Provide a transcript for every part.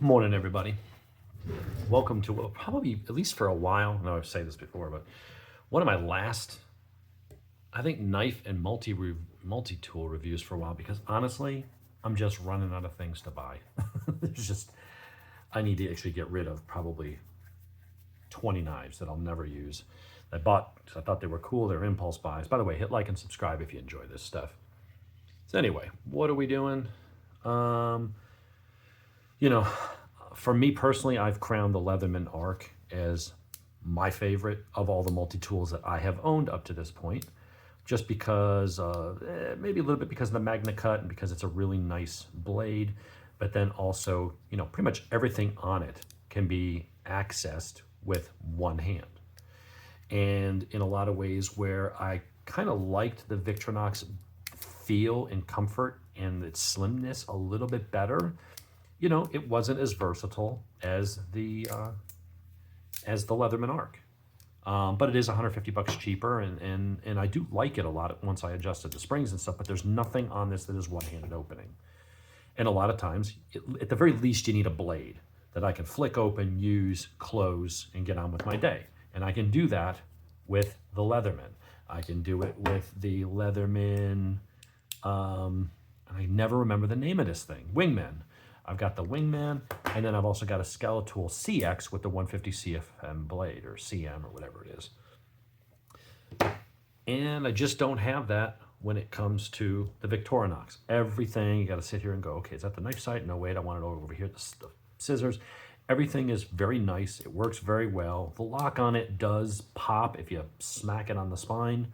Morning, everybody. Welcome to probably, at least for a while, I know I've said this before, but one of my last, I think, knife and multi-tool reviews for a while, because honestly, I'm just running out of things to buy. There's just, I need to actually get rid of probably 20 knives that I'll never use. I bought because I thought they were cool. They're impulse buys. By the way, hit like and subscribe if you enjoy this stuff. So anyway, what are we doing? You know, for me personally, I've crowned the Leatherman Arc as my favorite of all the multi-tools that I have owned up to this point, just because, maybe a little bit because of the Magna Cut and because it's a really nice blade, but then also, pretty much everything on it can be accessed with one hand. And in a lot of ways where I kind of liked the Victorinox feel and comfort and its slimness a little bit better, it wasn't as versatile as the Leatherman Arc. But it is 150 bucks cheaper, and I do like it a lot once I adjusted the springs and stuff, but there's nothing on this that is one-handed opening. And a lot of times, at the very least, you need a blade that I can flick open, use, close, and get on with my day. And I can do that with the Leatherman. I can do it with the Leatherman, I never remember the name of this thing, Wingman. I've got the Wingman, and then I've also got a SwissTools CX with the 150 CFM blade, or CM, or whatever it is. And I just don't have that when it comes to the Victorinox. Everything, you got to sit here and go, okay, is that the knife side? No, wait, I want it over here, the scissors. Everything is very nice. It works very well. The lock on it does pop if you smack it on the spine,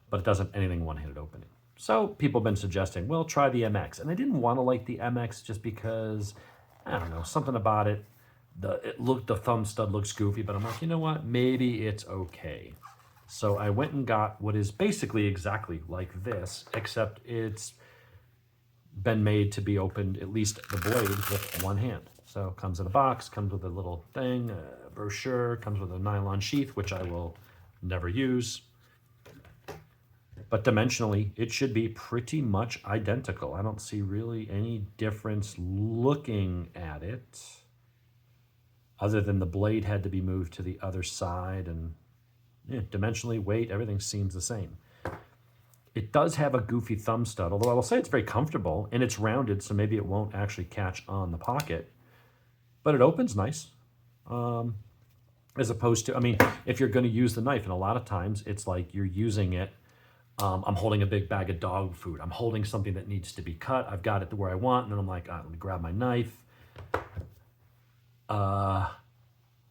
but it doesn't anything one-handed opening. So people have been suggesting, well, try the MX. And I didn't want to like the MX just because, I don't know, something about it. The thumb stud looks goofy, but I'm like, you know what? Maybe it's okay. So I went and got what is basically exactly like this, except it's been made to be opened, at least the blade, with one hand. So it comes in a box, comes with a little thing, a brochure, comes with a nylon sheath, which I will never use. But dimensionally, it should be pretty much identical. I don't see really any difference looking at it, other than the blade had to be moved to the other side, and dimensionally, weight, everything seems the same. It does have a goofy thumb stud, although I will say it's very comfortable, and it's rounded, so maybe it won't actually catch on the pocket. But it opens nice, as opposed to, if you're going to use the knife, and a lot of times it's like you're using it, I'm holding a big bag of dog food. I'm holding something that needs to be cut. I've got it to where I want, and then I'm like, let me grab my knife. Well,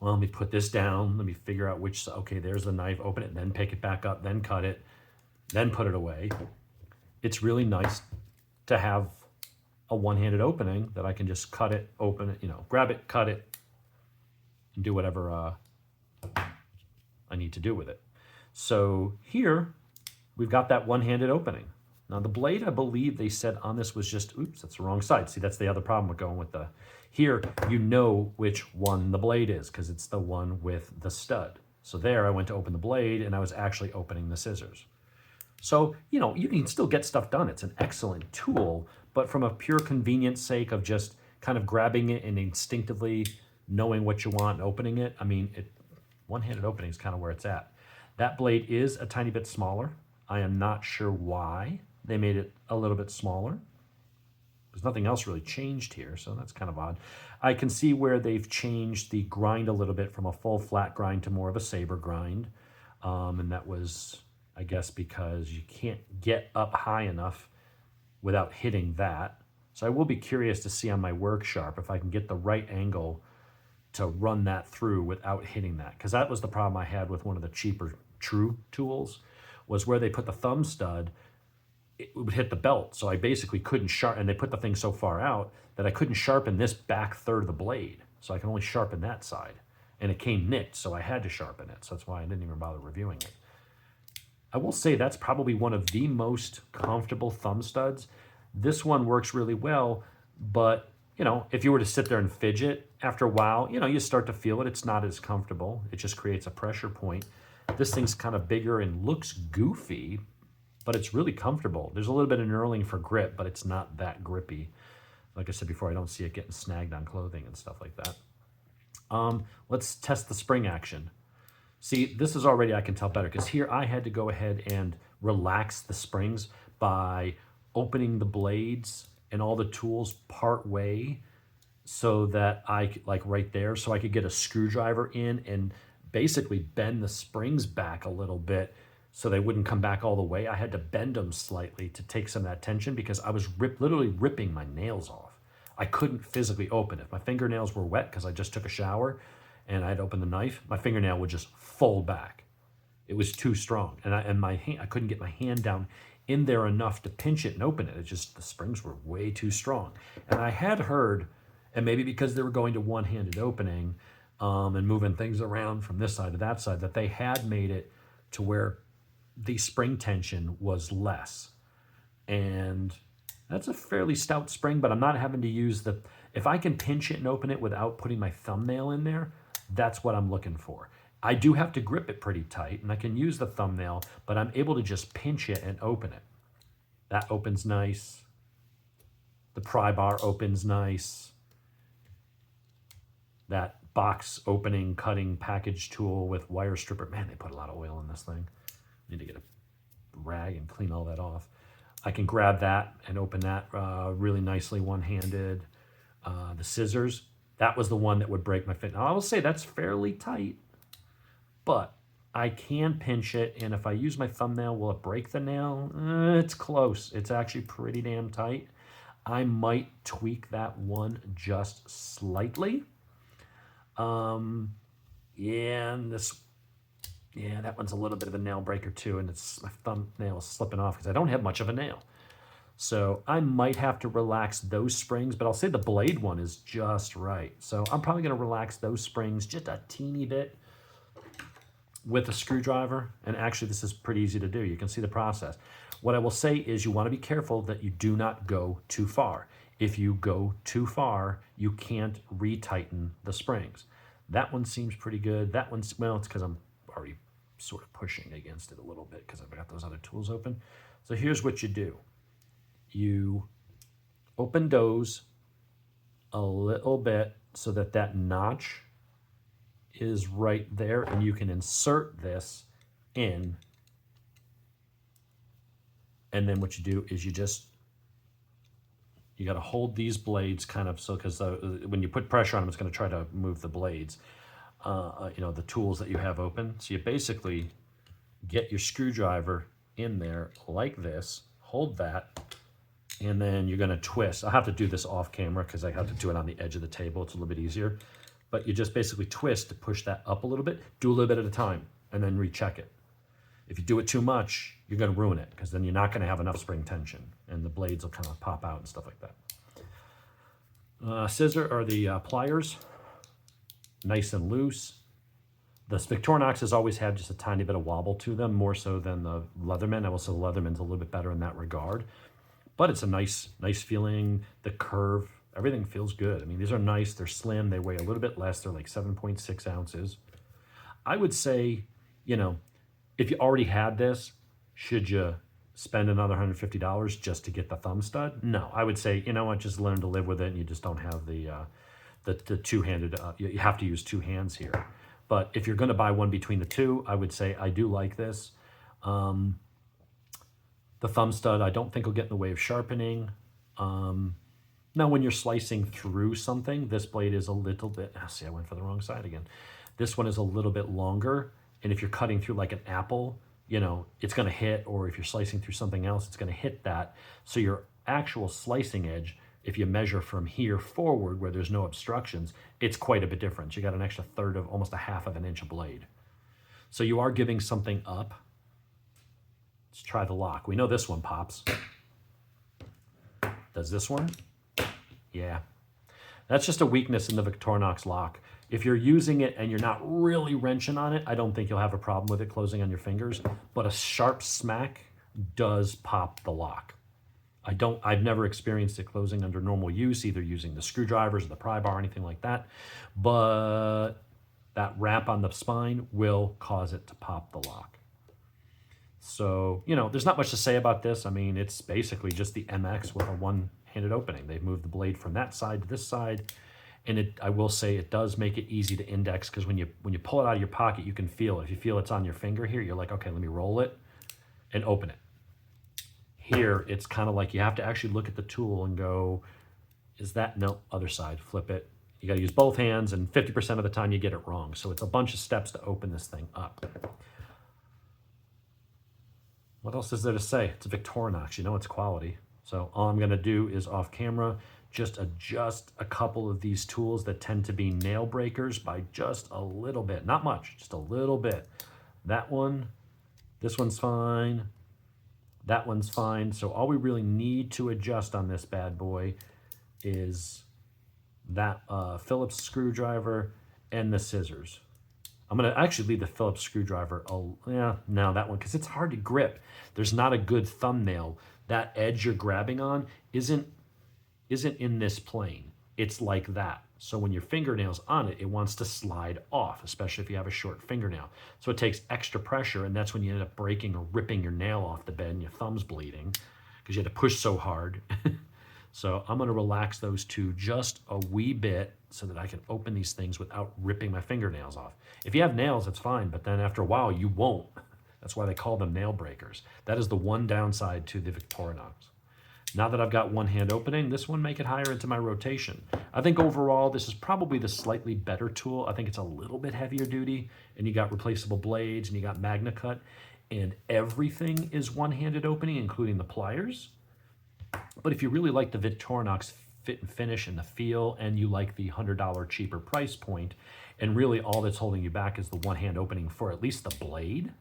let me put this down. Let me figure out which, okay, there's the knife. Open it, then pick it back up, then cut it, then put it away. It's really nice to have a one-handed opening that I can just cut it, open it, grab it, cut it, and do whatever I need to do with it. So here, we've got that one-handed opening. Now the blade, I believe they said on this was just, oops, that's the wrong side. See, that's the other problem with going with the, here, you know which one the blade is because it's the one with the stud. So there I went to open the blade and I was actually opening the scissors. So, you can still get stuff done. It's an excellent tool, but from a pure convenience sake of just kind of grabbing it and instinctively knowing what you want and opening it, one-handed opening is kind of where it's at. That blade is a tiny bit smaller. I am not sure why they made it a little bit smaller. There's nothing else really changed here, so that's kind of odd. I can see where they've changed the grind a little bit from a full flat grind to more of a saber grind. And that was, I guess, because you can't get up high enough without hitting that. So I will be curious to see on my work sharp if I can get the right angle to run that through without hitting that. Because that was the problem I had with one of the cheaper True tools, was where they put the thumb stud, it would hit the belt. So I basically couldn't sharpen, and they put the thing so far out that I couldn't sharpen this back third of the blade. So I can only sharpen that side. And it came nicked, so I had to sharpen it. So that's why I didn't even bother reviewing it. I will say that's probably one of the most comfortable thumb studs. This one works really well, but if you were to sit there and fidget, after a while, you start to feel it. It's not as comfortable. It just creates a pressure point. This thing's kind of bigger and looks goofy, but it's really comfortable. There's a little bit of knurling for grip, but it's not that grippy. Like I said before, I don't see it getting snagged on clothing and stuff like that. Let's test the spring action. See, this is already, I can tell better, because here I had to go ahead and relax the springs by opening the blades and all the tools part way, so that I could, like right there, so I could get a screwdriver in and basically bend the springs back a little bit so they wouldn't come back all the way. I had to bend them slightly to take some of that tension because I was literally ripping my nails off. I couldn't physically open it. My fingernails were wet because I just took a shower and I'd opened the knife. My fingernail would just fold back. It was too strong. And my hand, I couldn't get my hand down in there enough to pinch it and open it. It just, the springs were way too strong. And I had heard, and maybe because they were going to one-handed opening and moving things around from this side to that side, that they had made it to where the spring tension was less. And that's a fairly stout spring, but I'm not having to use the, if I can pinch it and open it without putting my thumbnail in there, that's what I'm looking for. I do have to grip it pretty tight, and I can use the thumbnail, but I'm able to just pinch it and open it. That opens nice. The pry bar opens nice. That box opening, cutting package tool with wire stripper. Man, they put a lot of oil in this thing. Need to get a rag and clean all that off. I can grab that and open that really nicely one-handed. The scissors, that was the one that would break my fit. Now, I will say that's fairly tight, but I can pinch it, and if I use my thumbnail, will it break the nail? It's close. It's actually pretty damn tight. I might tweak that one just slightly. Yeah, and this, yeah, that one's a little bit of a nail breaker too, and it's, my thumbnail is slipping off because I don't have much of a nail. So I might have to relax those springs, but I'll say the blade one is just right. So I'm probably going to relax those springs just a teeny bit with a screwdriver. And actually, this is pretty easy to do. You can see the process. What I will say is you want to be careful that you do not go too far. If you go too far, you can't retighten the springs. That one seems pretty good. That one's, well, it's because I'm already sort of pushing against it a little bit because I've got those other tools open. So here's what you do. You open those a little bit so that that notch is right there, and you can insert this in. And then what you do is you got to hold these blades kind of so, because when you put pressure on them, it's going to try to move the blades, you know, the tools that you have open. So you basically get your screwdriver in there like this, hold that, and then you're going to twist. I'll have to do this off camera because I have to do it on the edge of the table. It's a little bit easier. But you just basically twist to push that up a little bit. Do a little bit at a time and then recheck it. If you do it too much, you're going to ruin it because then you're not going to have enough spring tension and the blades will kind of pop out and stuff like that. Scissor or the pliers, nice and loose. The Victorinox has always had just a tiny bit of wobble to them, more so than the Leatherman. I will say the Leatherman's a little bit better in that regard. But it's a nice feeling. The curve, everything feels good. I mean, these are nice. They're slim. They weigh a little bit less. They're like 7.6 ounces. I would say, you know, if you already had this, should you spend another $150 just to get the thumb stud? No, I would say, you know what, just learn to live with it, and you just don't have the two-handed, you have to use two hands here. But if you're going to buy one between the two, I would say I do like this. The thumb stud, I don't think will get in the way of sharpening. Now, when you're slicing through something, this blade is a little bit, see, I went for the wrong side again. This one is a little bit longer, and if you're cutting through like an apple, you know, it's going to hit, or if you're slicing through something else, it's going to hit that. So your actual slicing edge, if you measure from here forward where there's no obstructions, it's quite a bit different. You got an extra third of, almost a half of an inch of blade. So you are giving something up. Let's try the lock. We know this one pops. Does this one? Yeah. That's just a weakness in the Victorinox lock. If you're using it and you're not really wrenching on it, I don't think you'll have a problem with it closing on your fingers, but a sharp smack does pop the lock. I've never experienced it closing under normal use, either using the screwdrivers or the pry bar or anything like that, but that wrap on the spine will cause it to pop the lock. So, you know, there's not much to say about this. I mean, it's basically just the MX with a one one-handed opening. They've moved the blade from that side to this side, and I will say it does make it easy to index, because when you pull it out of your pocket, you can feel it. If you feel it's on your finger here, you're like, okay, let me roll it and open it. Here, it's kind of like you have to actually look at the tool and go, is that, no, other side, flip it. You got to use both hands, and 50% of the time you get it wrong. So it's a bunch of steps to open this thing up. What else is there to say? It's a Victorinox, you know it's quality. So all I'm gonna do is off camera, just adjust a couple of these tools that tend to be nail breakers by just a little bit, not much, just a little bit. That one, this one's fine, that one's fine. So all we really need to adjust on this bad boy is that Phillips screwdriver and the scissors. I'm gonna actually leave the Phillips screwdriver, no, that one, because it's hard to grip. There's not a good thumbnail. That edge you're grabbing on isn't in this plane. It's like that. So when your fingernail's on it, it wants to slide off, especially if you have a short fingernail. So it takes extra pressure, and that's when you end up breaking or ripping your nail off the bed and your thumb's bleeding because you had to push so hard. So I'm gonna relax those two just a wee bit so that I can open these things without ripping my fingernails off. If you have nails, it's fine, but then after a while, you won't. That's why they call them nail breakers. That is the one downside to the Victorinox. Now that I've got one hand opening, this one make it higher into my rotation. I think overall, this is probably the slightly better tool. I think it's a little bit heavier duty, and you got replaceable blades, and you got Magna Cut, and everything is one-handed opening, including the pliers. But if you really like the Victorinox fit and finish and the feel, and you like the $100 cheaper price point, and really all that's holding you back is the one-hand opening for at least the blade,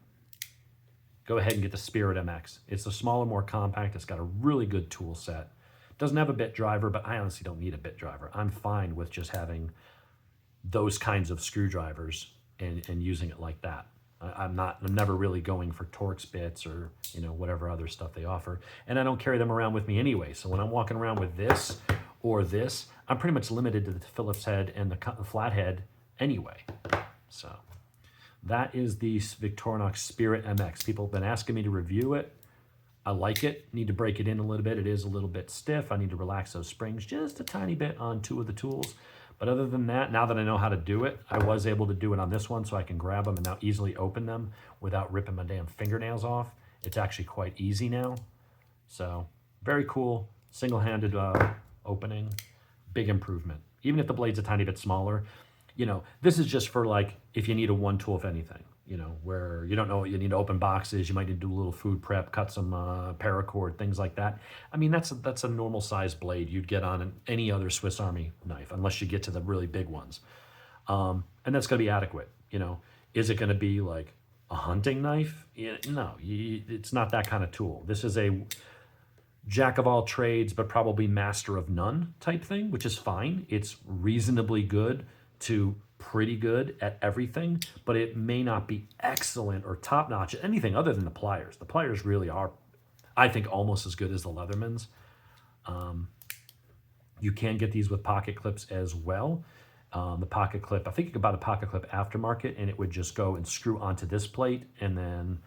go ahead and get the Spirit MX. It's a smaller, more compact. It's got a really good tool set. Doesn't have a bit driver, but I honestly don't need a bit driver. I'm fine with just having those kinds of screwdrivers and using it like that. I'm never really going for Torx bits or whatever other stuff they offer, and I don't carry them around with me anyway. So when I'm walking around with this or this, I'm pretty much limited to the Phillips head and the flathead anyway. So that is the Victorinox Spirit MX. People have been asking me to review it. I like it. Need to break it in a little bit. It is a little bit stiff. I need to relax those springs just a tiny bit on two of the tools. But other than that, now that I know how to do it, I was able to do it on this one, so I can grab them and now easily open them without ripping my damn fingernails off. It's actually quite easy now. So very cool, single-handed opening, big improvement. Even if the blade's a tiny bit smaller, this is just for like if you need a one tool, if anything, where you don't know what you need to open boxes, you might need to do a little food prep, cut some paracord, things like that. I mean, that's a normal size blade you'd get on any other Swiss Army knife, unless you get to the really big ones. And that's gonna be adequate. Is it gonna be like a hunting knife? No, it's not that kind of tool. This is a jack of all trades, but probably master of none type thing, which is fine. It's reasonably good to pretty good at everything, but it may not be excellent or top-notch at anything other than the pliers. The pliers really are, I think, almost as good as the Leathermans. You can get these with pocket clips as well. The pocket clip, I think you could buy the pocket clip aftermarket, and it would just go and screw onto this plate, and then,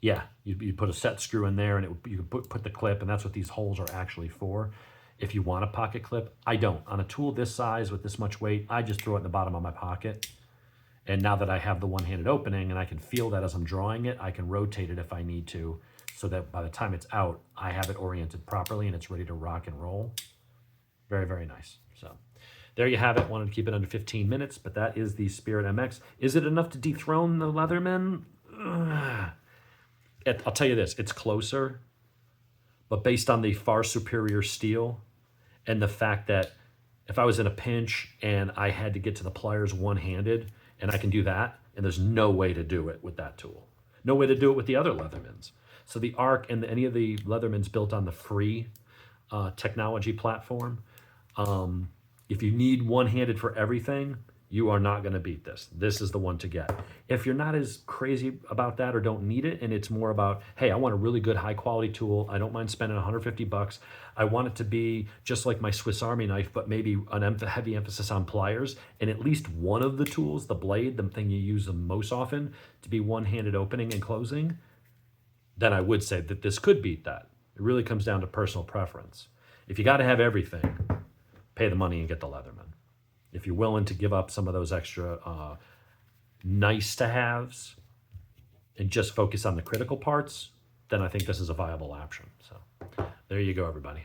yeah, you put a set screw in there, and you could put the clip, and that's what these holes are actually for. If you want a pocket clip, I don't. On a tool this size with this much weight, I just throw it in the bottom of my pocket. And now that I have the one-handed opening and I can feel that as I'm drawing it, I can rotate it if I need to, so that by the time it's out, I have it oriented properly and it's ready to rock and roll. Very, very nice. So there you have it. Wanted to keep it under 15 minutes, but that is the Spirit MX. Is it enough to dethrone the Leatherman? I'll tell you this, it's closer, but based on the far superior steel, and the fact that if I was in a pinch and I had to get to the pliers one-handed, and I can do that, and there's no way to do it with that tool. No way to do it with the other Leathermans. So the Arc and any of the Leathermans built on the free technology platform, if you need one-handed for everything, you are not going to beat this. This is the one to get. If you're not as crazy about that or don't need it, and it's more about, hey, I want a really good high-quality tool. I don't mind spending 150 bucks. I want it to be just like my Swiss Army knife, but maybe an heavy emphasis on pliers, and at least one of the tools, the blade, the thing you use the most often, to be one-handed opening and closing, then I would say that this could beat that. It really comes down to personal preference. If you got to have everything, pay the money and get the Leatherman. If you're willing to give up some of those extra nice to haves and just focus on the critical parts, then I think this is a viable option. So there you go, everybody.